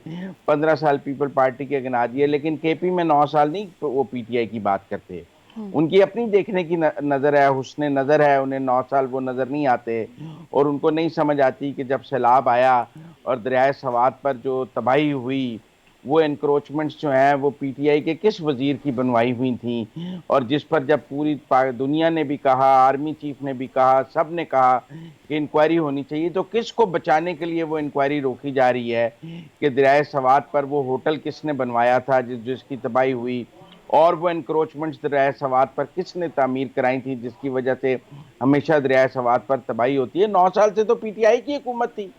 15 साल पीपल पार्टी के गिना दिए, लेकिन KP में 9 साल नहीं वो PTI की बात करते। उनकी अपनी देखने की नज़र है, हुस्ने नज़र है, उन्हें 9 साल वो नज़र नहीं आते और उनको नहीं समझ आती कि जब सैलाब आया और दरियाए सवात पर जो तबाही हुई, वो एनक्रोचमेंट्स जो हैं वो PTI के किस वज़ीर की बनवाई हुई थी, और जिस पर जब पूरी दुनिया ने भी कहा, आर्मी चीफ ने भी कहा, सब ने कहा कि इंक्वायरी होनी चाहिए, तो किसको बचाने के लिए वो इंक्वायरी रोकी जा रही है कि दरियाए सवात पर वो होटल किसने बनवाया था जिसकी तबाही हुई, और वो एनक्रोचमेंट्स दरियाए सवात पर किसने तामीर कराई थी जिसकी वजह से हमेशा दरियाए सवात पर तबाही होती है। 9 साल से तो PTI की हुकूमत थी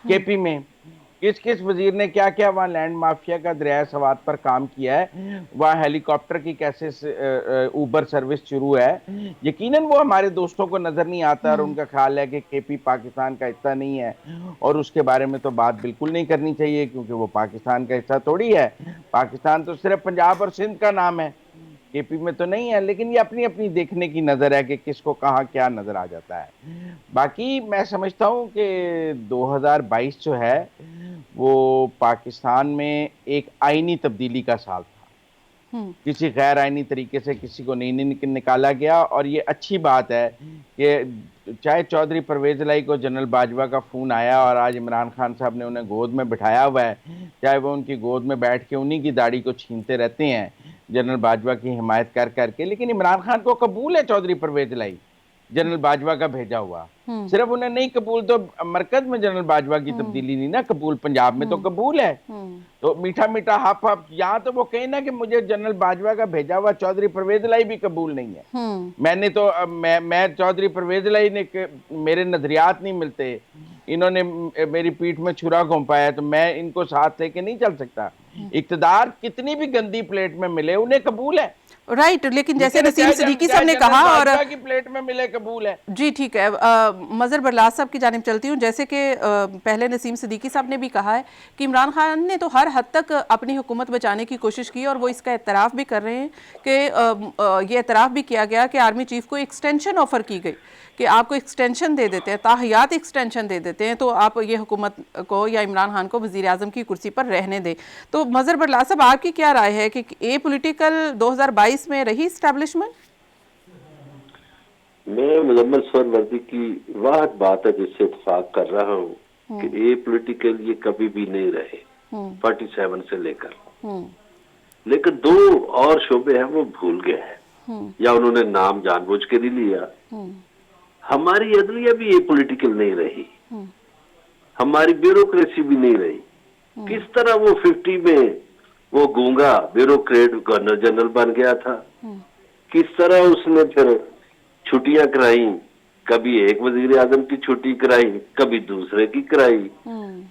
KP में। किस किस वजीर ने क्या क्या वहाँ लैंड माफिया का दरिया सवात पर काम किया है, वहाँ हेलीकॉप्टर की कैसे ऊबर सर्विस शुरू है, यकीनन वो हमारे दोस्तों को नजर नहीं आता और उनका ख्याल है कि KP पाकिस्तान का हिस्सा नहीं है, और उसके बारे में तो बात बिल्कुल नहीं करनी चाहिए, क्योंकि वो पाकिस्तान का हिस्सा थोड़ी है। पाकिस्तान तो सिर्फ पंजाब और सिंध का नाम है, KP में तो नहीं है। लेकिन ये अपनी अपनी देखने की नज़र है कि किसको कहाँ क्या नज़र आ जाता है। बाकी मैं समझता हूँ कि 2022 जो है वो पाकिस्तान में एक आईनी तब्दीली का साल था। किसी गैर आईनी तरीके से किसी को नहीं निकाला गया, और ये अच्छी बात है कि चाहे चौधरी परवेज़ इलाही को जनरल बाजवा का फ़ोन आया और आज इमरान खान साहब ने उन्हें गोद में बिठाया हुआ है, चाहे वो उनकी गोद में बैठ के उन्हीं की दाढ़ी को छीनते रहते हैं जनरल बाजवा की हिमायत कर करके, लेकिन इमरान खान को कबूल है चौधरी परवेज़ इलाही जनरल बाजवा का भेजा हुआ। सिर्फ उन्हें नहीं कबूल तो मरकज में जनरल बाजवा की तब्दीली नहीं ना कबूल, पंजाब में तो कबूल है। तो मीठा मीठा हप हप, यहाँ तो वो कहे ना कि मुझे जनरल बाजवा का भेजा हुआ चौधरी परवेज़ इलाही भी कबूल नहीं है। मैंने तो मैं चौधरी परवेज़ इलाही ने मेरे नजरियात नहीं मिलते, इन्होंने मेरी पीठ में छुरा घोंपाया है, तो मैं इनको साथ लेके नहीं चल सकता। इक्तदार कितनी भी गंदी प्लेट में मिले उन्हें कबूल है, राइट। लेकिन जैसे नसीम सिद्दीकी साहब ने कहा, और की प्लेट में मिले कबूल है। जी ठीक है, मज़हर बरलास साहब की जानिब चलती हूँ। जैसे कि पहले नसीम सिद्दीकी साहब ने भी कहा है कि इमरान खान ने तो हर हद तक अपनी हुकूमत बचाने की कोशिश की, और वो इसका एतराफ़ भी कर रहे हैं कि ये एतराफ़ भी किया गया कि आर्मी चीफ को एक्सटेंशन ऑफ़र की गई कि आपको एक्सटेंशन दे देते हैं, ताहयात एक्सटेंशन दे देते हैं, तो आप ये हुकूमत को या इमरान खान को वज़ीर आज़म की कुर्सी पर रहने दें। तो मज़हर बरलास साहब, आपकी क्या राय है कि एपॉलिटिकल 2022 में रही इस्टेब्लिशमेंट? मैं मुजम्मिल सोहरावर्दी की वाहद बात है जिससे इत्तेफाक कर रहा हूँ कि एपॉलिटिकल ये कभी भी नहीं रहे। 47 से लेकर, लेकिन 2 और शोबे हैं वो भूल गए हैं या उन्होंने नाम जानबूझ के नहीं लिया। हमारी अदलिया भी ये पॉलिटिकल नहीं रही, हमारी ब्यूरोक्रेसी भी नहीं रही। किस तरह वो 50 में वो गूंगा ब्यूरोक्रेट गवर्नर जनरल बन गया था, किस तरह उसने फिर छुट्टियां कराई, कभी एक वजीर आजम की छुट्टी कराई, कभी दूसरे की कराई,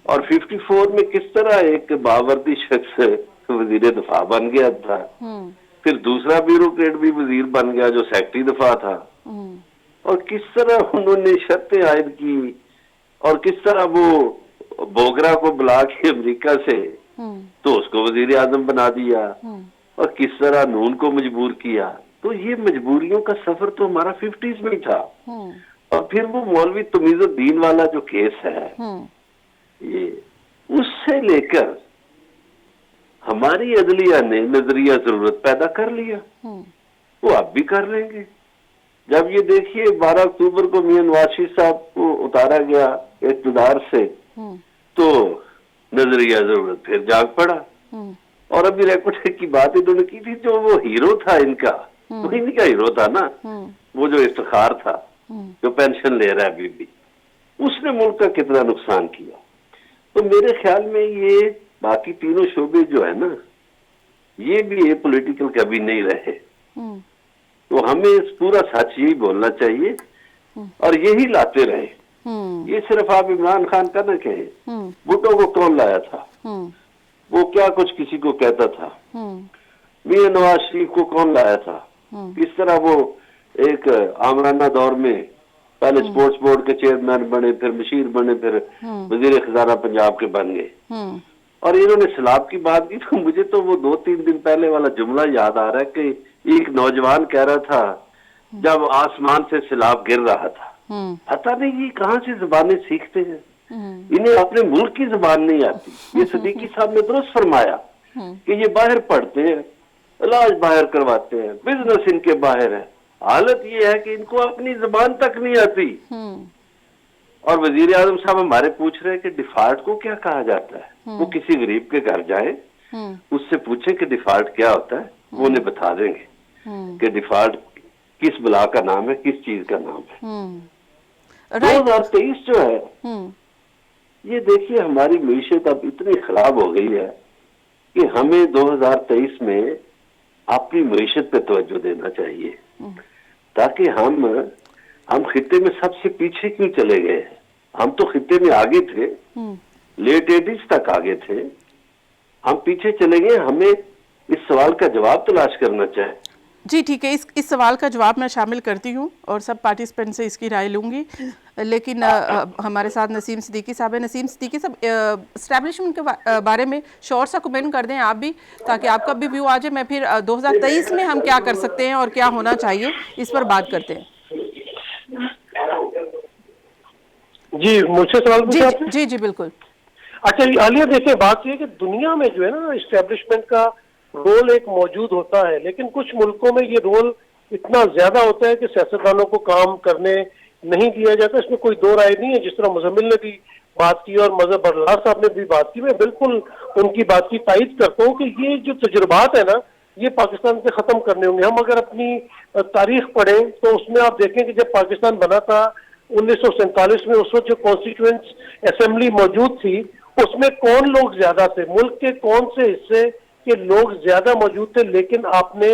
और 54 में किस तरह एक बावर्दी शख्स वजीर दफा बन गया था, फिर दूसरा ब्यूरोक्रेट भी वजीर बन गया जो सेक्रेटरी दफा था, और किस तरह उन्होंने शर्तें आयद की, और किस तरह वो बोगरा को बुला के अमेरिका से तो उसको वजीर आजम बना दिया, और किस तरह नून को मजबूर किया। तो ये मजबूरियों का सफर तो हमारा 50s में ही था। और फिर वो मौलवी तमीजुद्दीन वाला जो केस है, ये उससे लेकर हमारी अदलिया ने नजरिया जरूरत पैदा कर लिया, वो अब भी कर लेंगे। जब ये देखिए 12 अक्टूबर को मियां नवाज शरीफ साहब को उतारा गया इक़्तिदार से, तो नजरिया जरूरत फिर जाग पड़ा। और अभी रेकॉर्ड की बात इन्होंने की थी, जो वो हीरो था इनका, वो इनका हीरो था ना, वो जो इफ्तिखार था जो पेंशन ले रहा है अभी भी, उसने मुल्क का कितना नुकसान किया। तो मेरे ख्याल में ये बाकी तीनों शोबे जो है ना, ये भी ये पॉलिटिकल कभी नहीं रहे। तो हमें इस पूरा सच यही बोलना चाहिए और यही लाते रहे। ये सिर्फ आप इमरान खान का ना कहे, भुट्टो को कौन लाया था, वो क्या कुछ किसी को कहता था, मियां नवाज शरीफ को कौन लाया था, किस तरह वो एक आमराना दौर में पहले स्पोर्ट्स बोर्ड के चेयरमैन बने, फिर मशीर बने, फिर वजीर खजाना पंजाब के बन गए। और इन्होंने सैलाब की बात की, तो मुझे तो वो 2-3 दिन पहले वाला जुमला याद आ रहा है कि एक नौजवान कह रहा था जब आसमान से सैलाब गिर रहा था, पता नहीं ये कहाँ से जुबानें सीखते हैं, इन्हें अपने मुल्क की जुबान नहीं आती। ये सिद्दीकी साहब ने दुरुस्त फरमाया कि ये बाहर पढ़ते हैं, इलाज बाहर करवाते हैं, बिजनेस इनके बाहर है। हालत ये है कि इनको अपनी जुबान तक नहीं आती। और वजीर आजम साहब हमारे पूछ रहे हैं कि डिफॉल्ट को क्या कहा जाता है। वो किसी गरीब के घर जाए, उससे पूछे कि डिफॉल्ट क्या होता है, वो उन्हें बता देंगे कि डिफॉल्ट किस बला का नाम है, किस चीज का नाम है। 2023 जो है, ये देखिए हमारी मीशत अब इतनी खराब हो गई है कि हमें 2023 में अपनी मीशत पे तवज्जो देना चाहिए, ताकि हम खित्ते में सबसे पीछे क्यों चले गए। हम तो खित्ते में आगे थे, लेट 80s तक आगे थे, हम पीछे चले गए। हमें इस सवाल का जवाब तलाश करना चाहिए। जी ठीक है, इस सवाल का जवाब मैं शामिल करती हूँ और सब पार्टिसिपेंट से इसकी राय लूँगी। लेकिन हमारे साथ नसीम सिद्दीकी साहब है। नसीम सिद्दीकी साहब, एस्टैब्लिशमेंट के बारे में शॉर्ट सा कमेंट कर दें आप भी, ताकि आपका भी व्यू आ जाए। मैं फिर 2023 में हम क्या कर सकते हैं और क्या होना चाहिए, इस पर बात करते हैं। जी, मुझसे सवाल पूछा आपने? जी जी बिल्कुल। अच्छा आलिया, देखिए बात यह कि दुनिया में जो है ना एस्टेब्लिशमेंट का रोल एक मौजूद होता है, लेकिन कुछ मुल्कों में ये रोल इतना ज्यादा होता है कि सियासतदानों को काम करने नहीं दिया जाता। इसमें कोई दो राय नहीं है। जिस तरह मुजम्मिल ने भी बात की और मजहब बरलार साहब ने भी बात की, मैं बिल्कुल उनकी बात की तायद करता हूँ कि ये जो तजुर्बात है ना, ये पाकिस्तान से खत्म करने होंगे। हम अगर अपनी तारीख पढ़ें तो उसमें आप देखें कि जब पाकिस्तान बना था 1947 में, उस वक्त जो कॉन्स्टिट्यूएंट असेंबली मौजूद थी, उसमें कौन लोग ज्यादा थे, मुल्क के कौन से हिस्से के लोग ज्यादा मौजूद थे, लेकिन आपने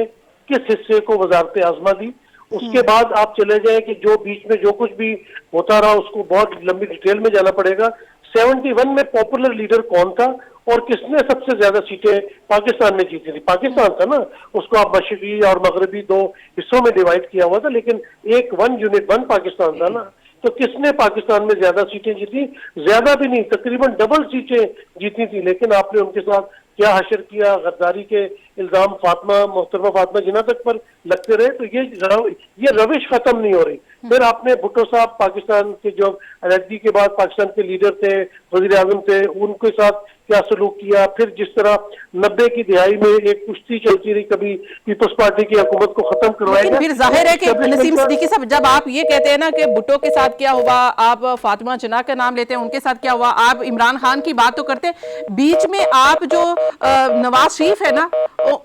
किस हिस्से को वजारत आजमा दी। उसके बाद आप चले जाए कि जो बीच में जो कुछ भी होता रहा, उसको बहुत लंबी डिटेल में जाना पड़ेगा। 71 में पॉपुलर लीडर कौन था और किसने सबसे ज्यादा सीटें पाकिस्तान में जीती थी? पाकिस्तान था ना, उसको आप मशरकी और मगरबी 2 हिस्सों में डिवाइड किया हुआ था, लेकिन एक वन पाकिस्तान था ना। तो किसने पाकिस्तान में ज्यादा सीटें जीती? ज्यादा भी नहीं, तकरीबन डबल सीटें जीती थी, लेकिन आपने उनके साथ क्या हशर किया, गद्दारी के इल्जाम मोहतरमा फातिमा जिन्ना तक पर लगते रहे। तो ये रविश खत्म नहीं हो रही। फिर आपने भुट्टो साहब पाकिस्तान के जो अलहदगी के बाद पाकिस्तान के लीडर थे, वजीर आजम थे, उनके साथ क्या सलूक किया। फिर जिस तरह 90 की दिहाई में एक कुश्ती चलती रही, कभी पीपल्स पार्टी की हुकूमत को खत्म करवाएगा। लेकिन फिर जाहिर है कि नसीम सिद्दीकी साहब, जब आप ये कहते हैं ना कि भुट्टो के साथ क्या हुआ, आप फातिमा जिन्ना का नाम लेते हैं, उनके साथ क्या हुआ, आप इमरान खान की बात तो करते हैं, बीच में आप जो नवाज शरीफ है ना,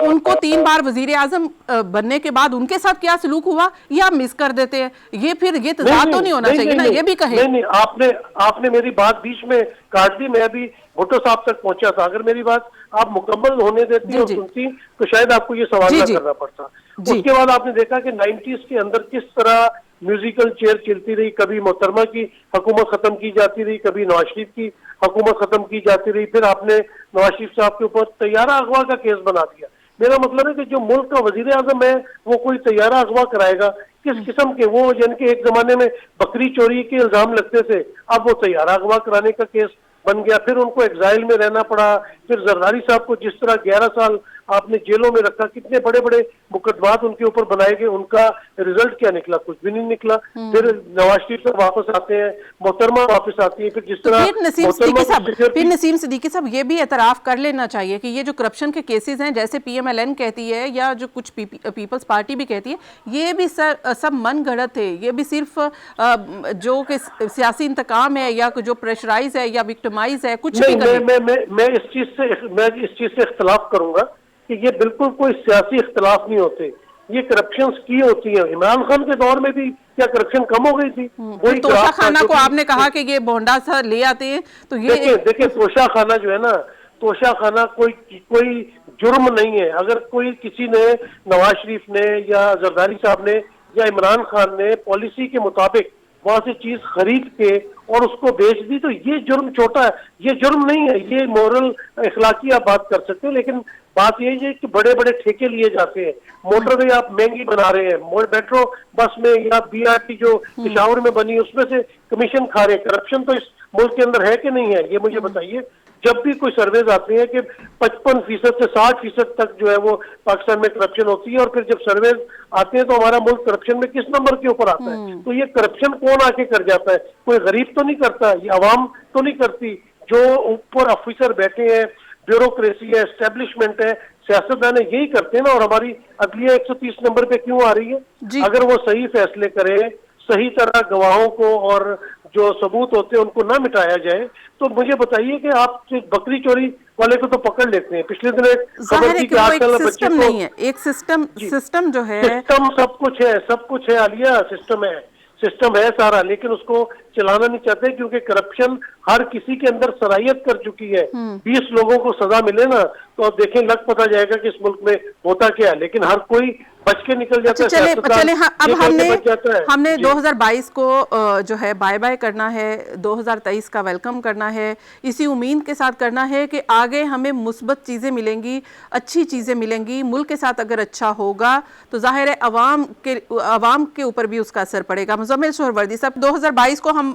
उनको 3 बार वजीर आजम बनने के बाद उनके साथ क्या सलूक हुआ, ये आप मिस कर देते हैं। ये फिर ये तजाद तो नहीं होना चाहिए ना, ये भी कहे। नहीं, आपने मेरी बात बीच में काट दी। मैं अभी भुट्टो साहब तक पहुंचा था। अगर मेरी बात आप मुकम्मल होने देती और सुनती तो शायद आपको ये सवाल ना करना पड़ता। उसके बाद आपने देखा कि 90s के अंदर किस तरह म्यूजिकल चेयर चलती रही। कभी मोहतरमा की हुकूमत खत्म की जाती रही, कभी नवाज शरीफ की हुकूमत खत्म की जाती रही। फिर आपने नवाज शरीफ साहब के ऊपर तैयारा अगवा का केस बना दिया। मेरा मतलब है कि जो मुल्क का वजीर आजम है वो कोई तैयारा अगवा कराएगा? किस किस्म के वो, जिनके एक जमाने में बकरी चोरी के इल्जाम लगते थे, अब वो तैयारा अगवा कराने का केस बन गया। फिर उनको एग्जाइल में रहना पड़ा। फिर जरदारी साहब को जिस तरह 11 साल आपने जेलों में रखा, कितने बड़े बड़े मुकदमात उनके ऊपर बनाए गए, उनका रिजल्ट क्या निकला? कुछ भी नहीं निकला। फिर नवाज शरीफ साहब वापस आते हैं, मोहतरमा वापस आती है। फिर जिस तरह फिर नसीम सिद्दीकी साहब ये भी एतराफ कर लेना चाहिए कि ये जो करप्शन के केसेस हैं, जैसे PMLN कहती है या जो कुछ पीपल्स पार्टी भी कहती है, ये भी सब मन गढ़ंत है। ये भी सिर्फ जो कि सियासी इंतकाम है या जो प्रेशराइज है या विक्टिमाइज है, कुछ भी मैं इस चीज से इख्तलाफ करूंगा कि ये बिल्कुल कोई सियासी इख्तलाफ नहीं होते। ये करप्शन की होती है। इमरान खान के दौर में भी क्या करप्शन कम हो गई थी? वही तोशा खाना को आपने कहा कि ये भोंडा सा ले आते हैं, तो ये देखिए तोशा खाना जो है ना, तोशा खाना कोई जुर्म नहीं है। अगर कोई किसी ने, नवाज शरीफ ने या जरदारी साहब ने या इमरान खान ने पॉलिसी के मुताबिक वहां से चीज खरीद के और उसको बेच दी, तो ये जुर्म छोटा है, ये जुर्म नहीं है। ये मोरल इखलाकी आप बात कर सकते हैं। लेकिन बात यही है कि बड़े बड़े ठेके लिए जाते हैं। मोटरवे आप महंगी बना रहे हैं, मेट्रो बस में या BRT जो पेशावर में बनी उसमें से कमीशन खा रहे हैं। करप्शन तो इस मुल्क के अंदर है कि नहीं है, ये मुझे बताइए। जब भी कोई सर्वेज आते हैं कि 55% से 60% तक जो है वो पाकिस्तान में करप्शन होती है, और फिर जब सर्वेज आते हैं तो हमारा मुल्क करप्शन में किस नंबर के ऊपर आता है? तो ये करप्शन कौन आके कर जाता है? कोई गरीब तो नहीं करता, ये आवाम तो नहीं करती। जो ऊपर ऑफिसर बैठे हैं, ब्यूरोक्रेसी है, एस्टेब्लिशमेंट है, सियासतदान है, यही करते हैं ना। और हमारी अदलिया 130 नंबर पे क्यों आ रही है? अगर वो सही फैसले करे, सही तरह गवाहों को और जो सबूत होते हैं उनको ना मिटाया जाए, तो मुझे बताइए कि आप बकरी चोरी वाले को तो पकड़ लेते हैं। पिछले दिन एक खबर थी कि आजकल बच्चे को नहीं है, एक सिस्टम जो है, सिस्टम सब कुछ है आलिया, सिस्टम है सारा, लेकिन उसको चलाना नहीं चाहते क्योंकि करप्शन हर किसी के अंदर सराहियत कर चुकी है। 20 लोगों को सजा मिले ना तो अब देखें, लग पता जाएगा कि इस मुल्क में होता क्या है। लेकिन हर कोई बच के निकल जाता है। चले हाँ, अब हमने 2022 को जो है बाय बाय करना है, 2023 का वेलकम करना है, इसी उम्मीद के साथ करना है कि आगे हमें मुस्बत चीज़ें मिलेंगी, अच्छी चीज़ें मिलेंगी। मुल्क के साथ अगर अच्छा होगा तो जाहिर है अवाम के ऊपर भी उसका असर पड़ेगा। मुजम्मिल सोहरवर्दी साहब, 2022 को हम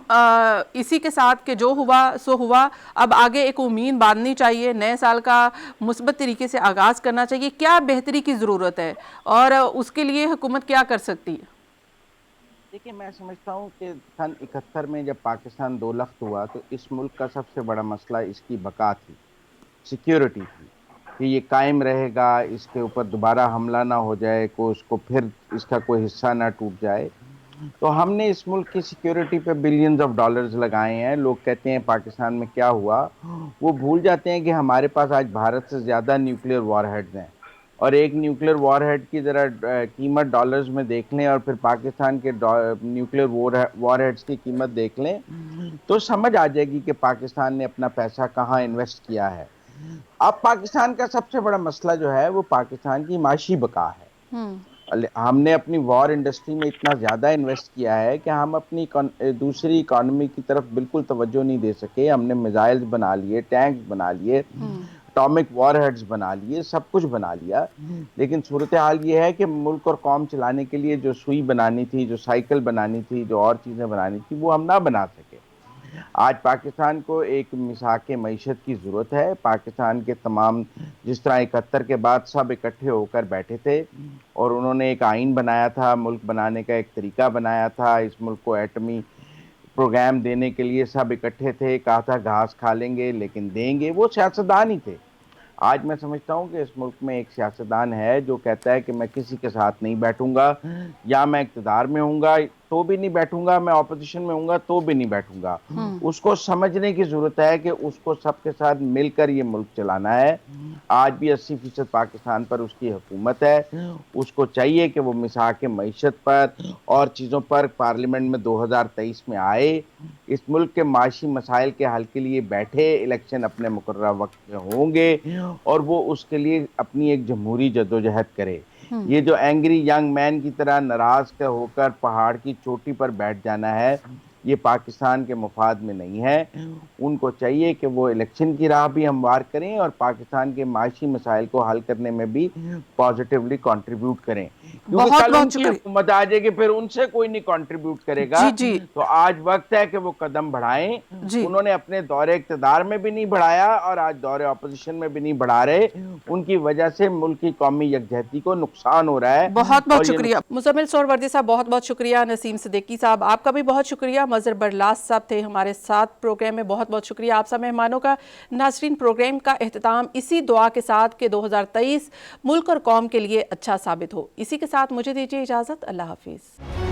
इसी के साथ के जो हुआ सो हुआ, अब आगे एक उम्मीद बांधनी चाहिए, नए साल का मुस्बत तरीके से आगाज़ करना चाहिए। क्या बेहतरी की ज़रूरत है और उसके लिए हुकूमत क्या कर सकती है? देखिए, मैं समझता हूँ कि सन 71 में जब पाकिस्तान 2 लख्त हुआ तो इस मुल्क का सबसे बड़ा मसला इसकी बका थी, सिक्योरिटी थी, कि ये कायम रहेगा, इसके ऊपर दोबारा हमला ना हो जाए, को उसको फिर इसका कोई हिस्सा ना टूट जाए। तो हमने इस मुल्क की सिक्योरिटी पे बिलियंस ऑफ डॉलर्स लगाए हैं। लोग कहते हैं पाकिस्तान में क्या हुआ, वो भूल जाते हैं कि हमारे पास आज भारत से ज़्यादा न्यूक्लियर वॉरहेड्स हैं। और एक न्यूक्लियर वॉरहेड की ज़रा कीमत डॉलर्स में देख लें और फिर पाकिस्तान के न्यूक्लियर वॉरहेड्स की कीमत देख लें तो समझ आ जाएगी कि पाकिस्तान ने अपना पैसा कहाँ इन्वेस्ट किया है। अब पाकिस्तान का सबसे बड़ा मसला जो है वो पाकिस्तान की माशी बका है। हमने अपनी वॉर इंडस्ट्री में इतना ज़्यादा इन्वेस्ट किया है कि हम अपनी दूसरी इकॉनमी की तरफ बिल्कुल तवज्जो नहीं दे सके। हमने मिसाइल्स बना लिए, टैंक्स बना लिए, एटॉमिक वॉरहेड्स बना लिए, सब कुछ बना लिया, लेकिन सूरत हाल ये है कि मुल्क और कौम चलाने के लिए जो सुई बनानी थी, जो साइकिल बनानी थी, जो और चीज़ें बनानी थी, वो हम ना बना सके। आज पाकिस्तान को एक मिसाक मईशत की ज़रूरत है। पाकिस्तान के तमाम, जिस तरह 71 के बाद सब इकट्ठे होकर बैठे थे और उन्होंने एक आइन बनाया था, मुल्क बनाने का एक तरीका बनाया था, इस मुल्क को एटमी प्रोग्राम देने के लिए सब इकट्ठे थे, कहा था घास खा लेंगे लेकिन देंगे, वो सियासतदान ही थे। आज मैं समझता हूँ कि इस मुल्क में एक सियासतदान है जो कहता है कि मैं किसी के साथ नहीं बैठूंगा, या मैं इक़्तिदार में हूँगा तो भी नहीं बैठूंगा, मैं ऑपोजिशन में हूँगा तो भी नहीं बैठूंगा। उसको समझने की ज़रूरत है कि उसको सबके साथ मिलकर ये मुल्क चलाना है। आज भी 80% पाकिस्तान पर उसकी हुकूमत है। उसको चाहिए कि वो मिसाक मईशत पर और चीज़ों पर पार्लियामेंट में 2023 में आए, इस मुल्क के माशी मसाइल के हल के लिए बैठे, इलेक्शन अपने मुकर्रर वक्त में होंगे और वो उसके लिए अपनी एक जमहूरी जद्दोजहद करे। ये जो एंग्री यंग मैन की तरह नाराज का होकर पहाड़ की चोटी पर बैठ जाना है, ये पाकिस्तान के मुफाद में नहीं है। उनको चाहिए कि वो इलेक्शन की राह भी हमवार करें और पाकिस्तान के माशी मसाइल को हल करने में भी पॉजिटिवली कंट्रीब्यूट करें, क्योंकि बहुत कल बहुत उनकी शुक्रिया। हुकूमत आ जाएगी फिर उनसे कोई नहीं कंट्रीब्यूट करेगा। जी जी तो आज वक्त है कि वो कदम बढ़ाएं। जी। उन्होंने अपने दौरे इक़्तिदार में भी नहीं बढ़ाया और आज दौरे ऑपोजिशन में भी नहीं बढ़ा रहे। उनकी वजह से मुल्क की कौमी यकजहती को नुकसान हो रहा है। बहुत बहुत और ये शुक्रिया मुज़म्मिल सोहरवर्दी साहब, बहुत बहुत शुक्रिया। नसीम सिद्दीकी साहब, आपका भी बहुत शुक्रिया। मज़हर बरलास साहब थे हमारे साथ प्रोग्राम में, बहुत बहुत शुक्रिया आप सब मेहमानों का। नाज़रीन, प्रोग्राम का एहतिताम इसी दुआ के साथ कि 2023 मुल्क और कौम के लिए अच्छा साबित हो। इसी के साथ मुझे दीजिए इजाज़त। अल्लाह हाफिज़।